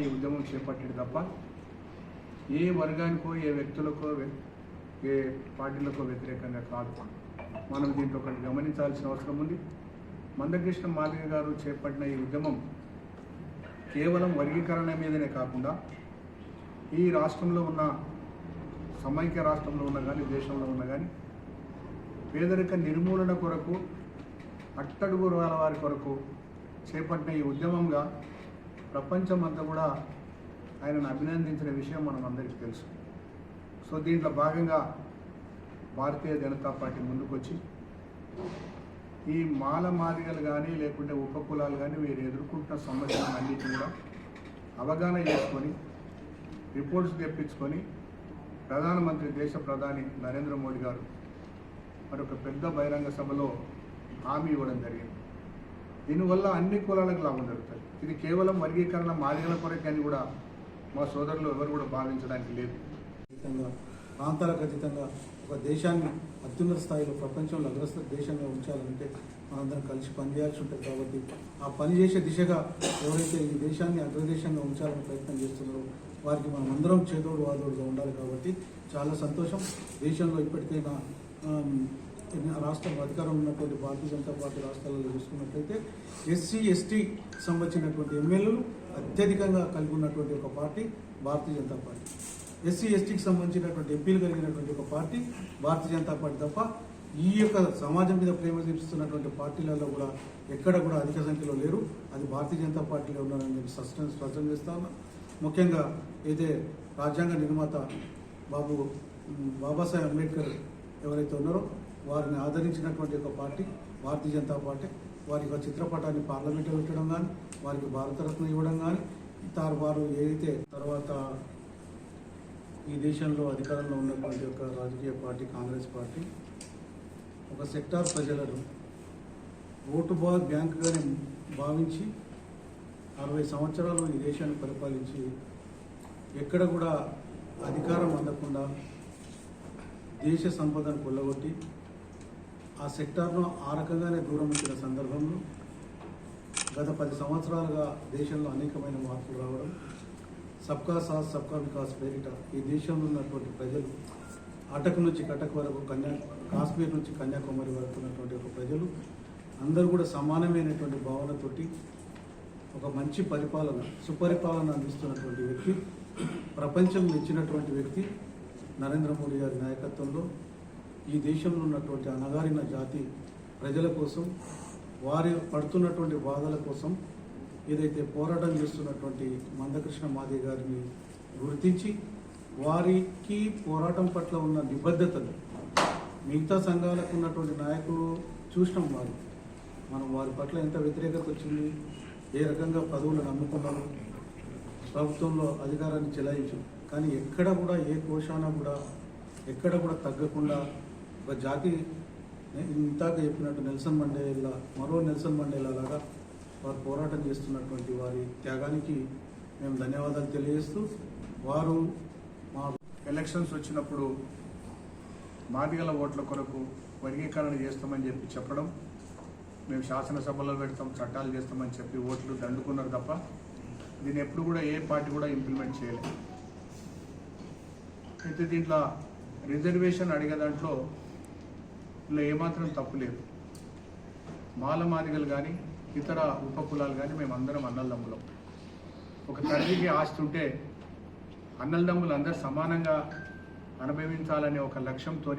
ఈ ఉద్యమం చేపట్టింది తప్ప ఏ వర్గానికో ఏ వ్యక్తులకో ఏ పార్టీలకో వ్యతిరేకంగా కాదు. మనం దీంట్లో ఒకటి గమనించాల్సిన అవసరం ఉంది. మందకృష్ణ మాదిగ గారు చేపట్టిన ఈ ఉద్యమం కేవలం వర్గీకరణ మీదనే కాకుండా ఈ రాష్ట్రంలో ఉన్న సమైక్య రాష్ట్రంలో ఉన్న కానీ దేశంలో ఉన్న కానీ పేదరిక నిర్మూలన కొరకు అట్టడుగు వర్గాల వారి కొరకు చేపట్టిన ఈ ఉద్యమంగా ప్రపంచమంతా కూడా ఆయనను అభినందించిన విషయం మనం అందరికీ తెలుసు. సో దీంట్లో భాగంగా భారతీయ జనతా పార్టీ ముందుకొచ్చి ఈ మాల మాదిగలు కానీ లేకుంటే ఉపకులాలు కానీ వీరు ఎదుర్కొంటున్న సమస్యలన్నిటిని కూడా అవగాహన చేసుకొని రిపోర్ట్స్ తెప్పించుకొని ప్రధానమంత్రి దేశ ప్రధాని నరేంద్ర మోడీ గారు మరొక పెద్ద బహిరంగ సభలో హామీ ఇవ్వడం జరిగింది. దీనివల్ల అన్ని కులాలకు లాభం జరుగుతుంది. ఇది కేవలం వర్గీకరణ మాదిగల కొరకని కూడా మా సోదరులు ఎవరు కూడా భావించడానికి లేదు. ప్రాంతాలకు అతీతంగా ఒక దేశాన్ని అత్యున్నత స్థాయిలో ప్రపంచంలో అగ్రస్థ దేశంగా ఉంచాలంటే మనందరం కలిసి పనిచేయాల్సి ఉంటుంది. కాబట్టి ఆ పనిచేసే దిశగా ఎవరైతే ఈ దేశాన్ని అగ్రదేశంగా ఉంచాలని ప్రయత్నం చేస్తున్నారో వారికి మనం అందరం చేదోడు వాదోడుగా ఉండాలి. కాబట్టి చాలా సంతోషం. దేశంలో ఇప్పటికైనా రాష్ట్రం అధికారం ఉన్నటువంటి భారతీయ జనతా పార్టీ రాష్ట్రాలలో చూసుకున్నట్లయితే ఎస్సీ ఎస్టీ సంబంధించినటువంటి ఎమ్మెల్యేలు అత్యధికంగా కలిగి ఉన్నటువంటి ఒక party Bharatiya Janata party. SC ఎస్టీకి సంబంధించినటువంటి ఎంపీలు కలిగినటువంటి ఒక పార్టీ భారతీయ జనతా పార్టీ తప్ప ఈ యొక్క సమాజం మీద ప్రేమ చూపిస్తున్నటువంటి పార్టీలలో కూడా ఎక్కడ కూడా అధిక సంఖ్యలో లేరు. అది భారతీయ జనతా పార్టీలో ఉన్నారని నేను స్పష్టం చేస్తా ఉన్నా. ముఖ్యంగా అయితే రాజ్యాంగ నిర్మాత బాబాసాహెబ్ అంబేద్కర్ ఎవరైతే ఉన్నారో వారిని ఆదరించినటువంటి ఒక పార్టీ భారతీయ జనతా పార్టీ. వారికి ఒక చిత్రపటాన్ని పార్లమెంట్లో పెట్టడం కానీ వారికి భారతరత్న ఇవ్వడం కానీ వారు ఏదైతే తర్వాత ఈ దేశంలో అధికారంలో ఉన్నటువంటి ఒక రాజకీయ పార్టీ కాంగ్రెస్ పార్టీ ఒక సెక్టార్ ప్రజలను ఓటు బ్యాంకుగానే భావించి 60 సంవత్సరాలు ఈ దేశాన్ని పరిపాలించి ఎక్కడ కూడా అధికారం అందకుండా దేశ సంపదను కొల్లగొట్టి ఆ సెక్టార్ను ఆ రకంగానే దూరం ఉంచిన సందర్భంలో గత 10 సంవత్సరాలుగా దేశంలో అనేకమైన మార్పులు రావడం, సబ్కా సాత్ సబ్కా వికాస్ పేరిట ఈ దేశంలో ఉన్నటువంటి ప్రజలు అటక్ నుంచి కటక్ వరకు కాశ్మీర్ నుంచి కన్యాకుమారి వరకు ఉన్నటువంటి ఒక ప్రజలు అందరూ కూడా సమానమైనటువంటి భావనతోటి ఒక మంచి పరిపాలన సుపరిపాలన అందిస్తున్నటువంటి వ్యక్తి, ప్రపంచం మెచ్చినటువంటి వ్యక్తి నరేంద్ర మోడీ గారి నాయకత్వంలో ఈ దేశంలో ఉన్నటువంటి అణగారిన జాతి ప్రజల కోసం వారి పడుతున్నటువంటి బాధల కోసం ఏదైతే పోరాటం చేస్తున్నటువంటి మందకృష్ణ మాదిగ గారిని గుర్తించి వారికి పోరాటం పట్ల ఉన్న నిబద్ధతను మిగతా సంఘాలకు ఉన్నటువంటి నాయకులు చూసినాం. మనం వారి పట్ల ఎంత వ్యతిరేకత వచ్చింది, ఏ రకంగా పదవులను నమ్ముకున్నారు, ప్రభుత్వంలో అధికారాన్ని చెలాయించాం. కానీ ఎక్కడ కూడా ఏ కోశాన కూడా ఎక్కడ కూడా తగ్గకుండా ఒక జాతి ఇంతాక చెప్పినట్టు నెల్సన్ మండేలా మరో నెల్సన్ మండేలా లాగా వారు పోరాటం చేస్తున్నటువంటి వారి త్యాగానికి మేము ధన్యవాదాలు తెలియజేస్తూ వారు మా ఎలక్షన్స్ వచ్చినప్పుడు మాదిగల ఓట్ల కొరకు వర్గీకరణ చేస్తామని చెప్పడం, మేము శాసనసభలో పెడతాం చట్టాలు చేస్తామని చెప్పి ఓట్లు దండుకున్నారు తప్ప దీన్ని ఎప్పుడు కూడా ఏ పార్టీ కూడా ఇంప్లిమెంట్ చేయలేదు. అయితే దీంట్లో రిజర్వేషన్ అడిగే దాంట్లో ఇలా ఏమాత్రం తప్పు లేదు. మాల మాదిగలు కానీ ఇతర ఉపకులాలు కానీ మేమందరం అన్నలదమ్ములం. ఒక తండ్రికి ఆస్తి ఉంటే అన్నలదమ్ములు అందరూ సమానంగా అనుభవించాలనే ఒక లక్ష్యంతో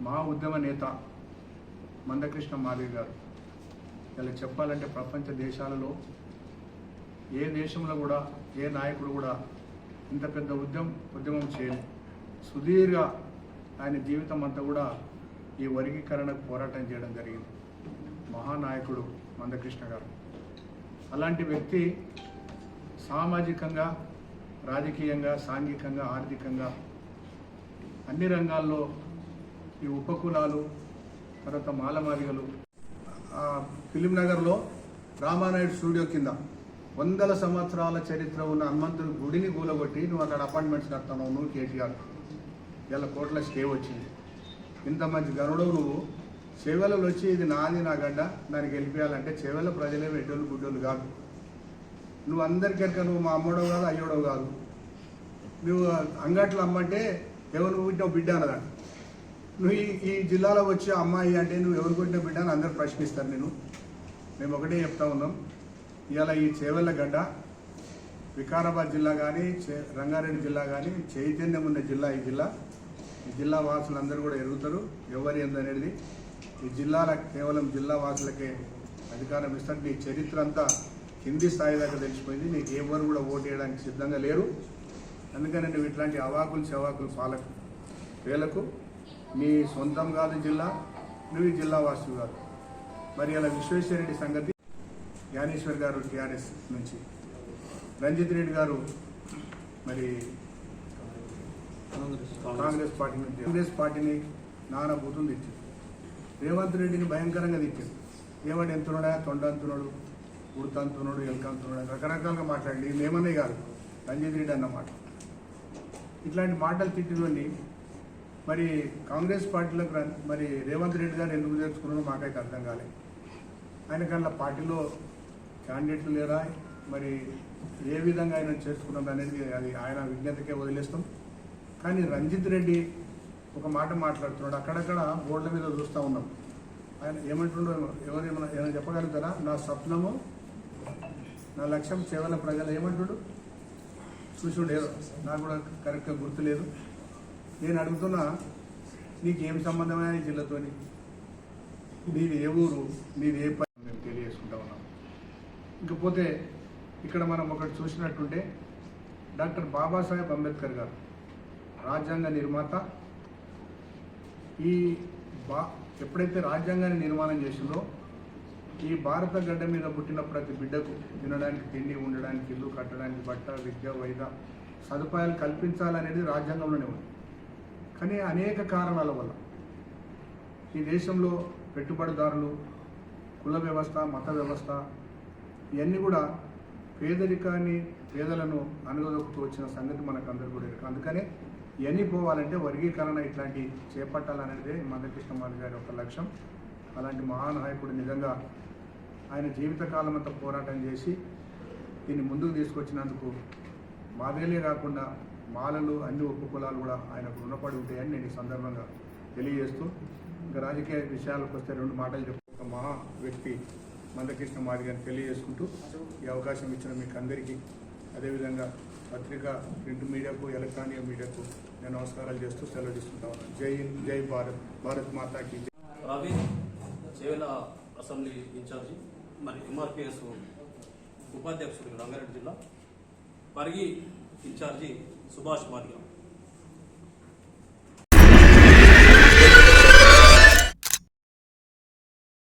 మా ఉద్యమ నేత మందకృష్ణ మాదిగ గారు ఇలా చెప్పాలంటే ప్రపంచ దేశాలలో ఏ దేశంలో కూడా ఏ నాయకుడు కూడా ఇంత పెద్ద ఉద్యమం చేయలేదు. సుదీర్ఘ ఆయన జీవితం అంతా కూడా ఈ వర్గీకరణకు పోరాటం చేయడం జరిగింది. మహానాయకుడు మందకృష్ణ గారు అలాంటి వ్యక్తి సామాజికంగా, రాజకీయంగా, సాంఘికంగా, ఆర్థికంగా అన్ని రంగాల్లో ఈ ఉపకులాలు తర్వాత మాలమాదిగలు ఫిలింనగర్లో రామానాయుడు స్టూడియో కింద 100 సంవత్సరాల చరిత్ర ఉన్న హనుమంతుడి గుడిని కూలగొట్టి నువ్వు అక్కడ అపాయింట్మెంట్స్ కడతావు, నువ్వు కేటీఆర్ ఇలా కోట్ల స్టే వచ్చింది. ఇంత మంచి గనుడవు నువ్వు చెవెలలో వచ్చి ఇది నాది నా గడ్డ దానికి వెళ్ళిపోయాలంటే చెవెల ప్రజలే ఎడ్డోళ్ళు గుడ్డోళ్ళు కాదు. నువ్వు అందరికీ నువ్వు మా అమ్మడో కాదు అయ్యోడో కాదు. నువ్వు అంగట్లో అమ్మంటే ఎవరు పుట్టిన బిడ్డ అన్నదా. నువ్వు ఈ జిల్లాలో వచ్చి అమ్మాయి అంటే నువ్వు ఎవరు పుట్టిన బిడ్డ అని అందరు ప్రశ్నిస్తారు. మేము ఒకటే చెప్తా ఉన్నాం, ఇవాళ ఈ చేవెళ్ళ గడ్డ వికారాబాద్ జిల్లా కానీ రంగారెడ్డి జిల్లా కానీ చైతన్యం ఉన్న జిల్లా ఈ జిల్లా వాసులందరూ కూడా ఎరుగుతారు. ఎవరు ఏందనేది ఈ జిల్లాల కేవలం జిల్లా వాసులకే అధికారం ఇస్తారు. నీ చరిత్ర అంతా కింది స్థాయి దాకా తెలిసిపోయింది. నీకు ఎవరు కూడా ఓటు వేయడానికి సిద్ధంగా లేరు. అందుకని నువ్వు ఇట్లాంటి అవాకులు చెవాకులు పాలకు వేలకు నీ సొంతం కాదు జిల్లా, నువ్వు ఈ జిల్లా వాసు కాదు. మరి ఇలా విశ్వేశ్వరరెడ్డి సంగతి, జ్ఞానేశ్వర్ గారు టీఆర్ఎస్ నుంచి, రంజిత్ రెడ్డి గారు మరి కాంగ్రెస్ పార్టీ నుంచి, కాంగ్రెస్ పార్టీని నానా బూతులు తెచ్చింది. రేవంత్ రెడ్డిని భయంకరంగా తెచ్చింది. ఏమంటే ఎంతున్నాడా, తొండంతున్నాడు, ఉడతంతున్నాడు, ఎలకంతున్నాడు, రకరకాలుగా మాట్లాడి మేమనే కాదు రంజిత్ రెడ్డి అన్నమాట. ఇట్లాంటి మాటలు తిట్టినోని మరి కాంగ్రెస్ పార్టీలోకి మరి రేవంత్ రెడ్డి గారు ఎందుకు చేర్చుకున్నారో మాకైతే అర్థం కాలేదు. ఆయన కన్నా పార్టీలో క్యాండిడేట్లు లేరా, మరి ఏ విధంగా ఆయన చేసుకున్నది అనేది అది ఆయన విజ్ఞతకే వదిలేస్తాం. కానీ రంజిత్ రెడ్డి ఒక మాట మాట్లాడుతున్నాడు, అక్కడక్కడ బోర్డుల మీద చూస్తూ ఉన్నాం. ఆయన ఏమంటుండో ఏమైనా చెప్పగలుగుతారా? నా స్వప్నము నా లక్ష్యం చేవల ప్రజలు ఏమంటుడు చూసుడు ఏదో నాకు కూడా కరెక్ట్గా గుర్తులేదు. నేను అడుగుతున్నా, నీకేం సంబంధమైన ఈ జిల్లాతోని, నీది ఏ ఊరు, నీది ఏ పని మేము తెలియజేసుకుంటా ఉన్నాం. ఇకపోతే ఇక్కడ మనం ఒకటి చూసినట్టుంటే డాక్టర్ బాబాసాహెబ్ అంబేద్కర్ గారు రాజ్యాంగ నిర్మాత. ఎప్పుడైతే రాజ్యాంగాన్ని నిర్మాణం చేసిందో ఈ భారత గడ్డ మీద పుట్టిన ప్రతి బిడ్డకు తినడానికి తిండి, ఉండడానికి ఇల్లు, కట్టడానికి బట్ట, విద్య, వైద్య సదుపాయాలు కల్పించాలనేది రాజ్యాంగంలోనే ఉంది. కానీ అనేక కారణాల వల్ల ఈ దేశంలో పెట్టుబడిదారులు, కుల వ్యవస్థ, మత వ్యవస్థ ఇవన్నీ కూడా పేదలను అనగదొక్కుతూ వచ్చిన సంగతి మనకు అందరూ కూడా ఇருக்கு. అందుకనే ఇవన్నీ పోవాలంటే వర్గీకరణ ఇట్లాంటి చేపట్టాలనేదే మందకృష్ణ మాదిగ గారి ఒక లక్ష్యం. అలాంటి మహానాయకుడు నిజంగా ఆయన జీవితకాలం అంతా పోరాటం చేసి దీన్ని ముందుకు తీసుకొచ్చినందుకు మాదేలే కాకుండా మాలలు, అన్ని ఒప్పు కులాలు కూడా ఆయనకు రుణపడి ఉంటాయని నేను ఈ సందర్భంగా తెలియజేస్తూ, ఇంకా రాజకీయ విషయాలకు వస్తే రెండు మాటలు చెప్పి ఒక మహా వ్యక్తి మందకృష్ణ మాదిగ గారిని తెలియజేసుకుంటూ ఈ అవకాశం ఇచ్చిన మీకు అందరికీ, అదేవిధంగా పత్రికా, ప్రింట్ మీడియాకు, ఎలక్ట్రానిక్ మీడియాకు నేను నమస్కారాలు చేస్తూ సెలవు తీసుకుంటా ఉన్నాను. జై హింద్, జై భారత్, భారత్ మాతాకి జై. రవి చేవెళ్ళ అసెంబ్లీ ఇన్ఛార్జి, మరి ఎంఆర్పిఎస్ ఉపాధ్యక్షుడు రంగారెడ్డి జిల్లా, పరిగి ఇన్ఛార్జి సుభాష్ మాదిగ.